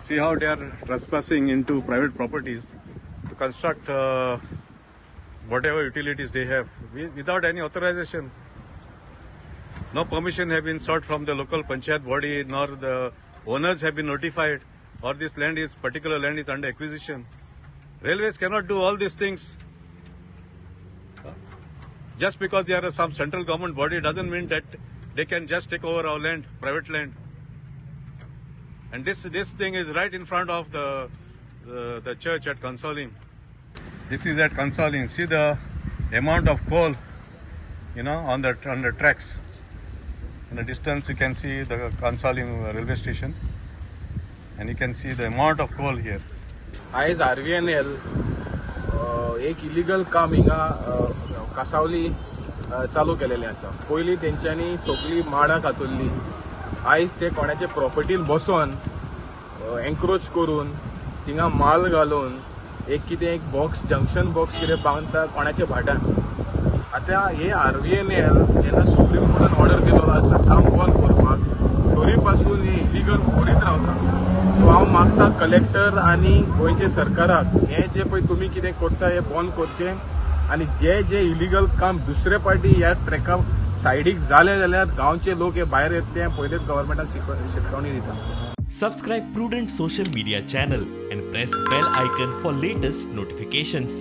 See how they are trespassing into private properties to construct whatever utilities they have without any authorization. No permission have been sought from the local panchayat body, nor the owners have been notified, or this particular land is under acquisition. Railways cannot do all these things. Just because they are some central government body doesn't mean that they can just take over our land, private land. And this thing is right in front of the church at Consoling. This is at Consoling. See the amount of coal, on the tracks. In the distance, you can see the Consoling railway station, and you can see the amount of coal here. आयज RVNL एक illegal काम हिंगा कासावली चालू केलेले आसा. पयली तेंच्यांनी सगळी माडां कातरली. आयज ते कोणाचे प्रॉपर्टीन बसोन एन्क्रोच करून थिंगा माल घालून एक बॉक्स जंक्शन बॉक्स कितें बांदता कोणाच्या भाटान. आतां हे RVNL जेन्ना सुप्रीम कोर्टान ऑर्डर दिलो आसा काम बंद करपाक, तरी पासून हे इलिगल करीत रावता. सो हांव मागता कलेक्टर आनी गोंयचे सरकाराक हे जे पळय तुमी कितें करता हे बंद करचें, आनी जे इलिगल काम दुसरे पार्टी ह्या ट्रॅका सायडीक जाले जाल्यार गांवचे लोक हे भायर येतले पयलेच गव्हर्मेंटाक शिटकावणी दिता. Subscribe Prudent social media channel and press bell icon for latest notifications.